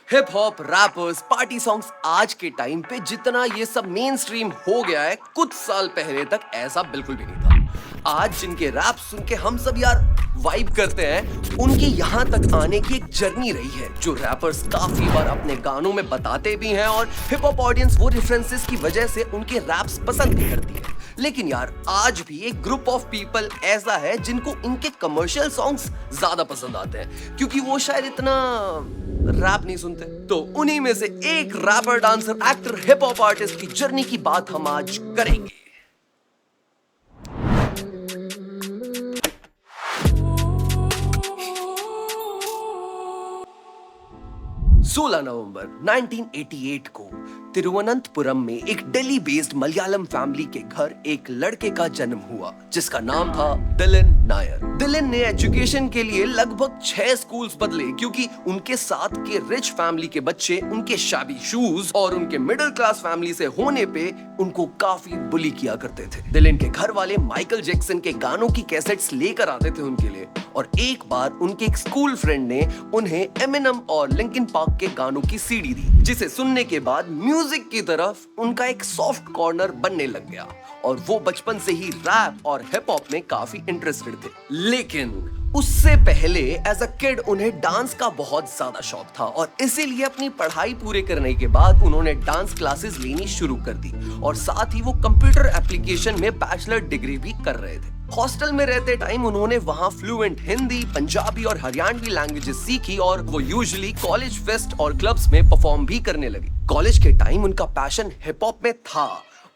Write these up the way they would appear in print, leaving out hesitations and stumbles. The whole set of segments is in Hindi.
Hip hop, rappers, party songs आज के टाइम पे जितना ये सब मेन स्ट्रीम हो गया है, कुछ साल पहले तक ऐसा बिल्कुल भी नहीं था। आज जिनके रैप सुन के हम सब यार वाइब करते हैं, उनके यहाँ तक आने की एक जर्नी रही है जो रैपर्स काफी बार अपने गानों में बताते भी हैं और हिप हॉप ऑडियंस वो रेफरेंसेस की वजह से उनके रैप्स पसंद भी करती है। लेकिन यार आज भी एक ग्रुप ऑफ पीपल ऐसा है जिनको इनके कमर्शियल सॉन्ग्स ज्यादा पसंद आते हैं क्योंकि वो शायद इतना रैप नहीं सुनते। तो उन्हीं में से एक rapper, dancer, actor, hip hop artist की जर्नी की बात हम आज करेंगे। 16 नवंबर 1988 को तिरुवनंतपुरम में एक दिल्ली बेस्ड मलयालम फैमिली के घर एक लड़के का जन्म हुआ जिसका नाम था दिलिन नायर। दिलिन ने एजुकेशन के लिए लगभग 6 स्कूल्स बदले क्योंकि उनके साथ के रिच फैमिली के बच्चे उनके शाबी शूज और उनके मिडिल क्लास फैमिली से होने पे उनको काफी बुली किया करते थे। दिलिन के घर वाले माइकल जैक्सन के गानों की कैसेट्स लेकर आते थे उनके लिए और एक बार उनके एक स्कूल फ्रेंड ने उन्हें एमिनेम और लिंकिन पार्क के गानों की सीडी दी जिसे सुनने के बाद म्यूजिक की तरफ उनका एक सॉफ्ट कॉर्नर बनने लग गया और वो बचपन से ही रैप और हिप हॉप में काफी इंटरेस्टेड थे। लेकिन उससे पहले एज अ किड उन्हें डांस का बहुत ज्यादा शौक था और इसीलिए अपनी पढ़ाई पूरे करने के बाद उन्होंने डांस क्लासेस लेनी शुरू कर दी और साथ ही वो कंप्यूटर एप्लीकेशन में बैचलर डिग्री भी कर रहे थे। हॉस्टल में रहते टाइम उन्होंने वहां फ्लुएंट हिंदी, पंजाबी और हरियाणवी लैंग्वेजेस सीखी और वो यूजुअली कॉलेज फेस्ट और क्लब्स में परफॉर्म भी करने लगे। कॉलेज के टाइम उनका पैशन हिप हॉप में था।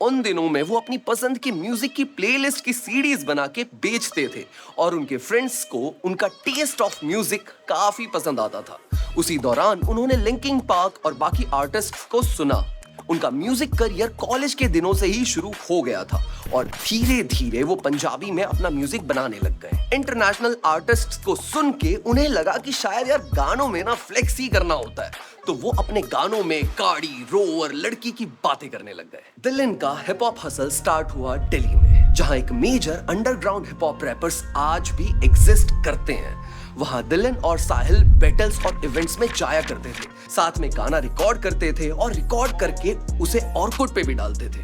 उन दिनों में वो अपनी पसंद की म्यूजिक की प्लेलिस्ट की सीडीज बना के बेचते थे और उनके फ्रेंड्स को उनका टेस्ट ऑफ म्यूजिक काफी पसंद आता था। उसी दौरान उन्होंने लिंकिन पार्क और बाकी आर्टिस्ट्स को सुना। उनका म्यूजिक करियर कॉलेज के दिनों से ही शुरू हो गया था और धीरे धीरे वो पंजाबी में अपना म्यूजिक बनाने लग गए। इंटरनेशनल आर्टिस्ट्स को सुन के उन्हें लगा कि शायद यार गानों में ना फ्लेक्स ही करना होता है, तो वो अपने गानों में गाड़ी, रोवर, लड़की की बातें करने लग गए। दिलिन का हिप हॉप हसल स्टार्ट हुआ दिल्ली में, जहां एक major underground hip hop rappers आज भी एग्जिस्ट करते हैं। वहां दिलिन और साहिल बैटल्स और इवेंट्स में जाया करते थे, साथ में गाना रिकॉर्ड करते थे और रिकॉर्ड करके उसे ऑर्कुट पे भी डालते थे।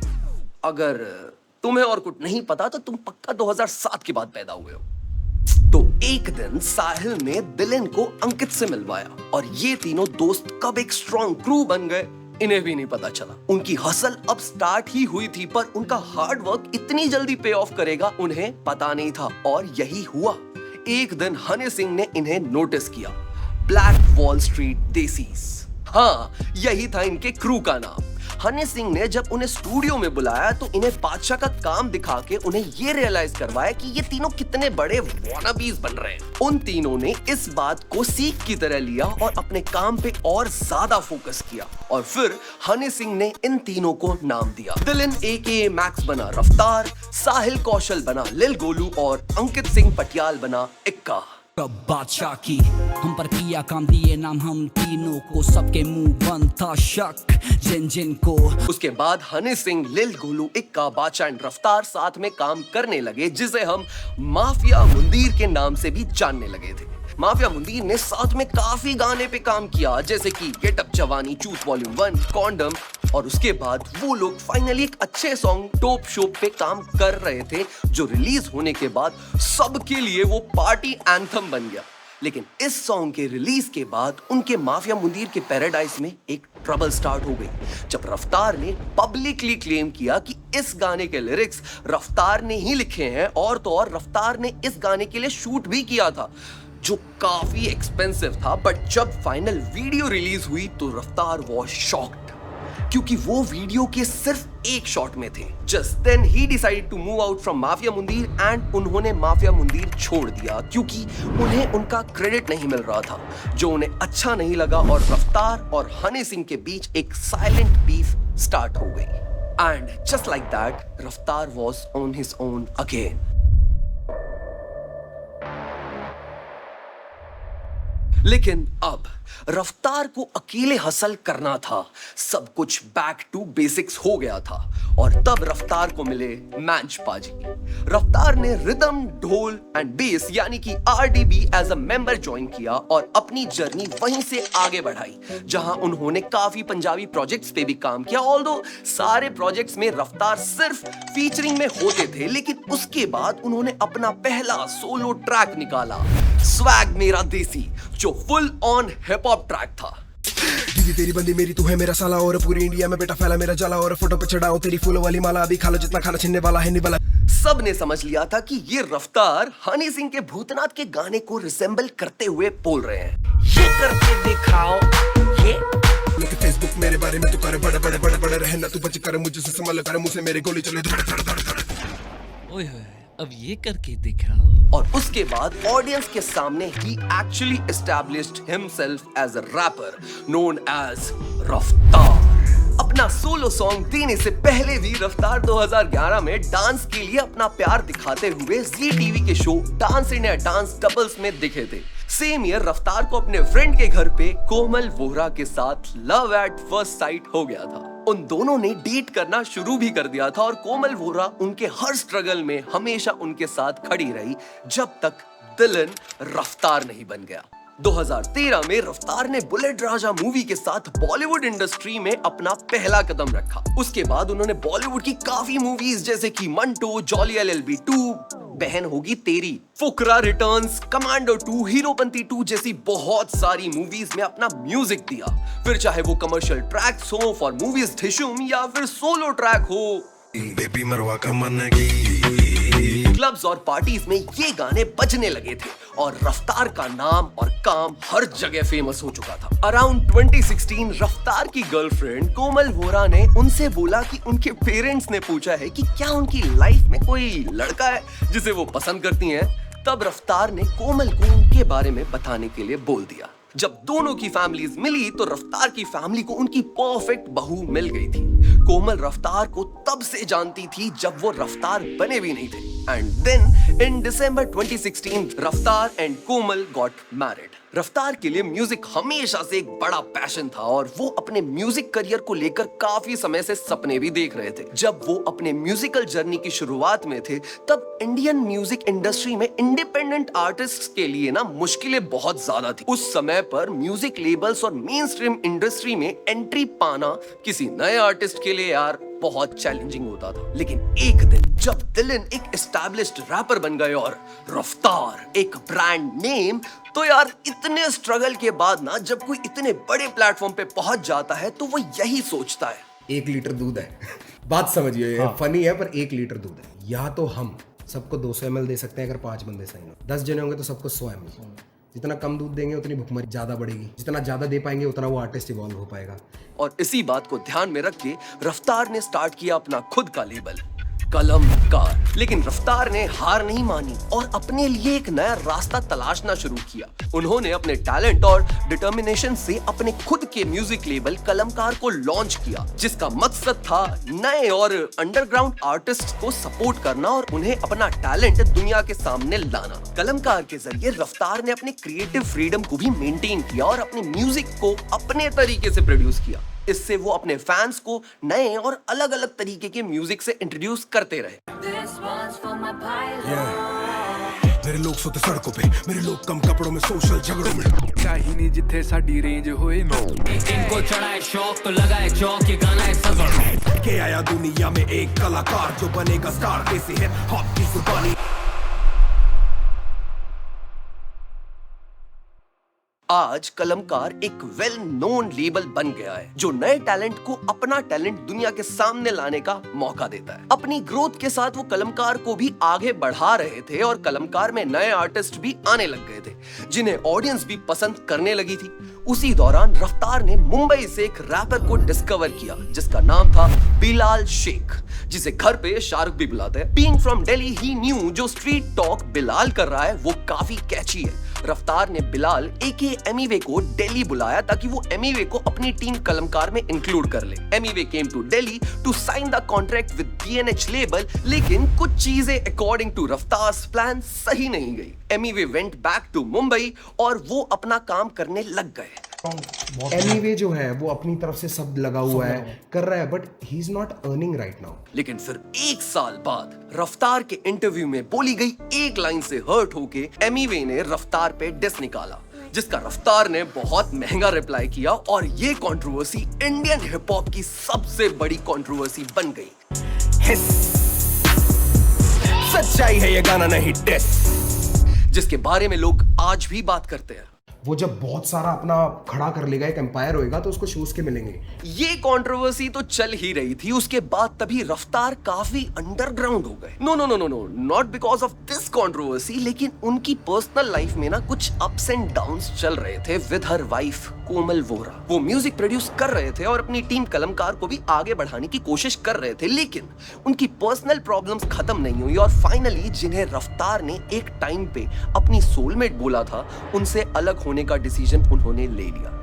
अगर तुम्हें ऑर्कुट नहीं पता तो तुम पक्का 2007 के बाद पैदा हुए हो। तो एक दिन साहिल ने दिलिन को अंकित से मिलवाया और ये तीनों दोस्त कब एक स्ट्रॉन्ग क्रू बन गए इन्हें भी नहीं पता चला। उनकी हसल अब स्टार्ट ही हुई थी पर उनका हार्ड वर्क इतनी जल्दी पे ऑफ करेगा उन्हें पता नहीं था और यही हुआ। एक दिन हनी सिंह ने इन्हें नोटिस किया। ब्लैक वॉल स्ट्रीट देसीज, हाँ यही था इनके क्रू का नाम। हनी सिंह ने जब उन्हें स्टूडियो में बुलाया तो इन्हें बादशाह का काम दिखा के उन्हें ये रियलाइज करवाया कि ये तीनों कितने बड़े वॉनाबीज बन रहे हैं। उन तीनों ने इस बात को सीख की तरह लिया और अपने काम पे और ज्यादा फोकस किया और फिर हनी सिंह ने इन तीनों को नाम दिया। दिलिन AKA मैक्स बना रफ्तार, साहिल कौशल बना लिल गोलू और अंकित सिंह पटियाल बना इक्का। बादशाह की हम पर किया काम दिए नाम हम तीनों को, सबके मुंह बंद था शक जिन जिन को। उसके बाद हनी सिंह, लिल गोलू, इक्का, बादशाह एंड रफ्तार साथ में काम करने लगे जिसे हम माफिया मुंदीर के नाम से भी जानने लगे थे। माफिया मुंदीर ने साथ में काफी गाने पे काम किया जैसे कि गेट अप जवानी, चूत वॉल्यूम 1, कॉन्डम और उसके बाद वो लोग फाइनली एक अच्छे सॉन्ग टॉप शो पे काम कर रहे थे जो रिलीज होने के बाद सबके लिए वो पार्टी एंथम बन गया। लेकिन इस सॉन्ग के रिलीज के बाद उनके माफिया मुंदीर के पैराडाइज में एक ट्रबल स्टार्ट हो गई जब रफ्तार ने पब्लिकली क्लेम किया कि इस गाने के लिरिक्स रफ्तार ने ही लिखे हैं और तो और रफ्तार ने इस गाने के लिए शूट भी किया था जो काफी एक्सपेंसिव था। बट जब फाइनल वीडियो रिलीज हुई तो रफ्तार वाज शॉक्ड क्योंकि वो वीडियो के सिर्फ एक शॉट में थे। Just then he decided to move out from mafia मुंदीर एंड उन्होंने माफिया मुंदीर छोड़ दिया क्योंकि उन्हें उनका क्रेडिट नहीं मिल रहा था जो उन्हें अच्छा नहीं लगा और रफ्तार और हनी सिंह के बीच एक साइलेंट बीफ स्टार्ट हो गई। एंड जस्ट लाइक दैट रफ्तार was on his own again. लेकिन अब रफ्तार को अकेले हसल करना था। सब कुछ बैक टू बेसिक्स हो गया था और तब रफ्तार को मिले मैंच पाजी। रफ्तार ने रिदम, ढोल एंड बेस यानी कि RDB as a member join किया और अपनी जर्नी वहीं से आगे बढ़ाई, जहां उन्होंने काफी पंजाबी प्रोजेक्ट्स पे भी काम किया। ऑल्दो सारे प्रोजेक्ट्स में रफ्तार सिर्फ फीचरिंग में होते थे, लेकिन उसके बाद उन्होंने अपना पहला सोलो ट्रैक निकाला, स्वैग मेरा देसी, जो full on hip hop track था। दीदी तेरी बंदी मेरी तू है मेरा साला, और पूरी इंडिया में बेटा फैला मेरा जाला, और फोटो पे चढ़ाओ तेरी फूलों वाली माला, अभी खा लो जितना खाना, छीनने वाला है निवाला। सब ने समझ लिया था कि ये रफ्तार हनी सिंह के भूतनाथ के गाने को रिसेंबल करते हुए बोल रहे हैं। ये करके दिखाओ, ये लेके फेसबुक मेरे बारे में तू करे बड़े बड़े बड़े बड़े रहना, तू बच कर मुझे से संभाल कर, मुझसे मेरे गोली चले धड़ धड़ धड़ धड़। ओए होए, अब ये करके दिखाओ। और उसके बाद ऑडियंस के सामने ही actually established himself as a rapper known as Raftaar. अपना सोलो सॉन्ग देने से पहले भी रफ्तार 2011 में डांस के लिए अपना प्यार दिखाते हुए जी टीवी के show dance India dance doubles में दिखे थे। सेम ईयर रफ्तार को अपने फ्रेंड के घर पे कोमल वोहरा के साथ लव एट फर्स्ट साइट हो गया था। उन दोनों ने डेट करना शुरू भी कर दिया था और कोमल वोहरा उनके हर स्ट्रगल में हमेशा उनके साथ खड़ी रही, जब तक दिलन रफ्तार नहीं बन गया। 2013 में रफ्तार ने बुलेट राजा मूवी के साथ बॉलीवुड इंडस्ट्री में अपना पहला कदम रखा। उसके बाद उन्होंने बॉलीवुड की काफी मूवीज जैसे कि मंटो, जॉली LLB 2, बहन होगी तेरी, फुकरा रिटर्न्स, कमांडो 2, हीरोपंती 2 जैसी बहुत सारी मूवीज में अपना म्यूजिक दिया। फिर चाहे वो कमर्शियल ट्रैक्स हो फॉर मूवीज ढिशुम या फिर सोलो ट्रैक हो, बेबी मरवा का मन की क्लब्स और पार्टीज में ये गाने बजने लगे थे और रफ्तार का नाम और काम हर जगह फेमस हो चुका था। अराउंड 2016 रफ्तार की गर्लफ्रेंड कोमल वोहरा ने उनसे बोला कि उनके पेरेंट्स ने पूछा है कि क्या उनकी लाइफ में कोई लड़का है जिसे वो पसंद करती हैं। तब रफ्तार ने कोमल को उनके बारे में बताने के लिए बोल दिया। जब दोनों की फैमिलीज मिली तो रफ्तार की फैमिली को उनकी परफेक्ट बहू मिल गई थी। कोमल रफ्तार को तब से जानती थी जब वो रफ्तार बने भी नहीं थे। एंड देन इन December 2016 रफ्तार एंड कोमल गॉट मैरिड। रफ्तार के लिए म्यूजिक हमेशा से एक बड़ा पैशन था और वो अपने म्यूजिक करियर को लेकर काफी समय से सपने भी देख रहे थे। जब वो अपने म्यूजिकल जर्नी की शुरुआत में थे तब इंडियन म्यूजिक इंडस्ट्री में इंडिपेंडेंट आर्टिस्ट्स के लिए ना मुश्किलें बहुत ज्यादा थी। उस समय पर म्यूजिक लेबल्स और मेन स्ट्रीम इंडस्ट्री में एंट्री पाना किसी नए आर्टिस्ट के लिए यार बहुत चैलेंजिंग होता था। लेकिन एक दिन जब दिलन एक एस्टैब्लिश्ड रैपर बन गए और रफ्तार एक ब्रांड नेम, तो यार इतने स्ट्रगल के बाद ना जब कोई इतने बड़े प्लेटफॉर्म पे पहुंच जाता है तो वो यही सोचता है, 1 लीटर दूध है बात समझिए, ये फनी है पर 1 लीटर दूध है। या तो हम सबको 200 ml दे सकते हैं अगर 5 बंदे सही हो, 10 जने होंगे तो सबको 100 ml। जितना कम दूध देंगे उतनी भुखमरी ज्यादा बढ़ेगी, जितना ज्यादा दे पाएंगे उतना वो आर्टिस्ट इवॉल्व हो पाएगा। और इसी बात को ध्यान में रख के रफ्तार ने स्टार्ट किया अपना खुद का लेबल कलमकार। लेकिन रफ्तार ने हार नहीं मानी और अपने लिए एक नया रास्ता तलाशना शुरू किया। उन्होंने अपने टैलेंट और डिटर्मिनेशन से अपने खुद के म्यूजिक लेबल कलमकार को लॉन्च किया, जिसका मकसद था नए और अंडरग्राउंड आर्टिस्ट्स को सपोर्ट करना और उन्हें अपना टैलेंट दुनिया के सामने लाना। कलमकार के जरिए रफ्तार ने अपने क्रिएटिव फ्रीडम को भी मेंटेन किया और अपने म्यूजिक को अपने तरीके से प्रोड्यूस किया। इससे वो अपने फैंस को नए और अलग अलग तरीके के म्यूजिक से इंट्रोड्यूस करते रहे। मेरे लोग सोते सड़कों पे, मेरे लोग कम कपड़ों में, सोशल झगड़ों में, चाही नहीं जिथे साडी रेंज होए नो। इनको चढ़ा है शौक तो लगा है चौक, ये गाना है सजर के आया दुनिया में एक कलाकार जो बनेगा स्टार, देसी है हॉप की जुबानी। आज कलमकार एक वेल नोन लेबल बन गया है जो नए टैलेंट को अपना टैलेंट दुनिया के सामने लाने का मौका देता है। अपनी ग्रोथ के साथ वो कलमकार को भी आगे बढ़ा रहे थे और कलमकार में नए आर्टिस्ट भी आने लग गए थे जिन्हें ऑडियंस भी पसंद करने लगी थी। उसी दौरान रफ्तार ने मुंबई से एक रैपर को डिस्कवर किया जिसका नाम था बिलाल शेख, जिसे घर पे शाहरुख भी बुलाते हैं। Being from Delhi he new जो स्ट्रीट टॉक बिलाल कर रहा है वो काफी कैची है रफ्तार ने बिलाल एके एमीवे को दिल्ली बुलाया ताकि वो एमीवे को अपनी टीम कलमकार में इंक्लूड कर ले। Emiway came to Delhi to sign the contract with BNH label, लेकिन कुछ चीजें अकॉर्डिंग टू रफ्तार्स प्लान सही नहीं गई। Emiway went back to Mumbai और वो अपना काम करने लग गए। एनीवे जो है वो अपनी तरफ से सब लगा हुआ है, कर रहा है, but he is not earning right now. लेकिन फिर 1 साल बाद रफ्तार के इंटरव्यू में बोली गई एक लाइन से हर्ट होके एमीवे ने रफ्तार पे डिस निकाला, जिसका रफ्तार ने बहुत महंगा रिप्लाई किया और ये कंट्रोवर्सी इंडियन हिप हॉप की सबसे बड़ी कंट्रोवर्सी बन गई। सच्चाई है ये गाना नहीं डिस, जिसके बारे में लोग आज भी बात करते हैं। वो जब बहुत सारा अपना खड़ा कर लेगा, एक एम्पायर होएगा, तो उसको शोज के मिलेंगे। ये कंट्रोवर्सी तो चल ही रही थी, उसके बाद तभी रफ्तार काफी अंडरग्राउंड हो गए। No no no no no, not because of this controversy, लेकिन उनकी पर्सनल लाइफ में ना कुछ अप्स एंड डाउन्स चल रहे थे विद हर वाइफ कोमल वोरा। वो म्यूजिक प्रोड्यूस कर रहे थे और अपनी टीम कलमकार को भी आगे बढ़ाने की कोशिश कर रहे थे, लेकिन उनकी पर्सनल प्रॉब्लम्स खत्म नहीं हुई और फाइनली जिन्हें रफ्तार ने एक टाइम पे अपनी सोलमेट बोला था, उनसे अलग होने का डिसीजन उन्होंने ले लिया।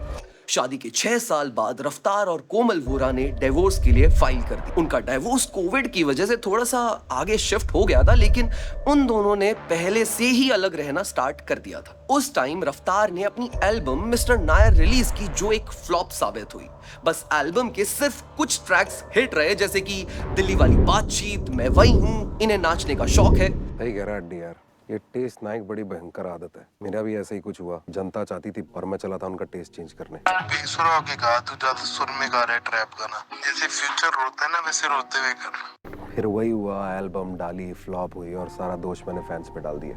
शादी के 6 साल बाद रफ्तार और कोमल वोरा ने डिवोर्स के लिए फाइल कर दी। उनका डिवोर्स कोविड की वजह से थोड़ा सा आगे शिफ्ट हो गया था, लेकिन उन दोनों ने पहले से ही अलग रहना स्टार्ट कर दिया था। उस टाइम रफ्तार ने अपनी एल्बम मिस्टर नायर रिलीज की, जो एक फ्लॉप साबित हुई। बस एल्बम के सिर्फ कुछ ट्रैक्स हिट रहे, जैसे कि दिल्ली वाली बातचीत, मैं वही हूँ, इन्हें नाचने का शौक है। सही कह रहा है यार, ये टेस्ट नाइक बड़ी भयंकर आदत है। मेरा भी ऐसे ही कुछ हुआ, जनता चाहती थी और मैं चला था उनका टेस्ट चेंज करने। बेसुरा होके कहा, तू ज्यादा सुर में गा रहा है ट्रैप गाना, जैसे फ्यूचर रोता है ना वैसे रोते हुए कर। फिर वही हुआ, एल्बम डाली, फ्लॉप हुई और सारा दोष मैंने फैंस पे डाल दिया।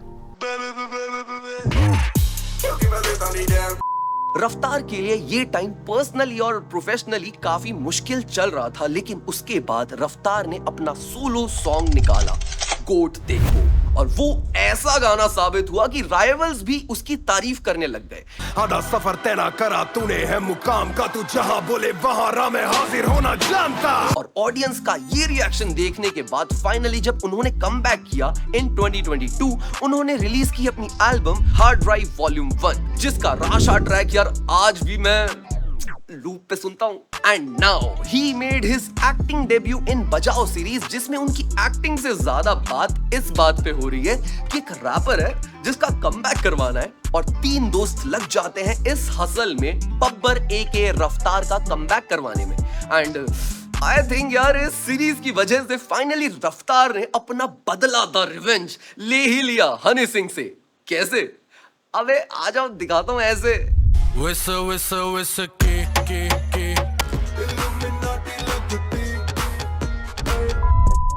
रफ्तार के लिए ये टाइम पर्सनली और प्रोफेशनली काफी मुश्किल चल रहा था, लेकिन उसके बाद रफ्तार ने अपना सोलो सॉन्ग निकाला, गोट देखो, और वो ऐसा गाना साबित हुआ कि राइवल्स भी उसकी तारीफ करने लग गए। आधा सफर तेरा करा तूने है मुकाम का, तू जहां बोले वहां राह में हाजिर होना जानता। और ऑडियंस का ये रिएक्शन देखने के बाद फाइनली जब उन्होंने कमबैक किया इन 2022, उन्होंने रिलीज की अपनी एल्बम हार्ड ड्राइव वॉल्यूम 1, जिसका राशा ट्रैक यार आज भी मैं लूप पे सुनता हूँ। And now he made his acting debut in बजाओ सीरीज, जिसमें उनकी एक्टिंग से ज्यादा बात इस बात पे हो रही है कि एक रैपर है जिसका कमबैक करवाना है और 3 दोस्त लग जाते हैं इस हसल में बब्बर एके रफ्तार का कमबैक करवाने में। एंड आई थिंक यार इस सीरीज की वजह से फाइनली रफ्तार ने अपना बदला द रिवेंज ले ही लिया हनी सिंह से। कैसे? अबे आ जाओ दिखाता हूँ ऐसे।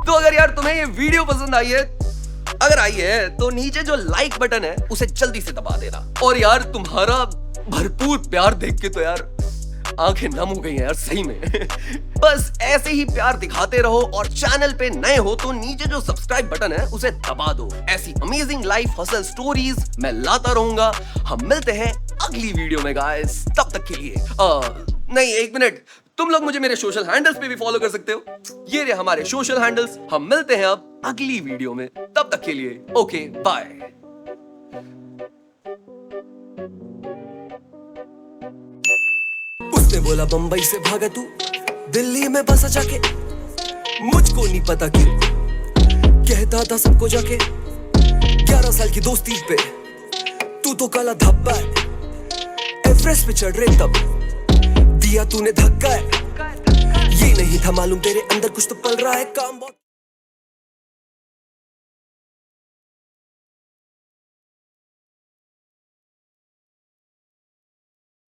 तो अगर यार तुम्हें ये वीडियो पसंद आई है, अगर आई है तो नीचे जो लाइक बटन है उसे जल्दी से दबा देना। और यार तुम्हारा भरपूर प्यार देख के तो यार आंखें नम हो गई हैं यार सही में। बस ऐसे ही प्यार दिखाते रहो और चैनल पे नए हो तो नीचे जो सब्सक्राइब बटन है उसे दबा दो। ऐसी अमेजिंग लाइफ हसल स्टोरीज मैं लाता रहूंगा। हम मिलते हैं अगली वीडियो में गाइस, तब तक के लिए नहीं, 1 मिनट, तुम लोग मुझे मेरे सोशल हैंडल्स पे भी फॉलो कर सकते हो। ये रहे हमारे सोशल हैंडल्स। हम मिलते हैं अब अगली वीडियो में, तब तक के लिए ओके बाय। उसने बोला बंबई से भागा तू, दिल्ली में बसा जाके, मुझको नहीं पता क्यों कहता था सबको जाके। 11 साल की दोस्ती पे तू तो काला धब्बा है, एवरेस्ट पे चढ़ रहे तब दिया तूने धक्का है। ये नहीं था मालूम तेरे अंदर कुछ तो पल रहा है काम।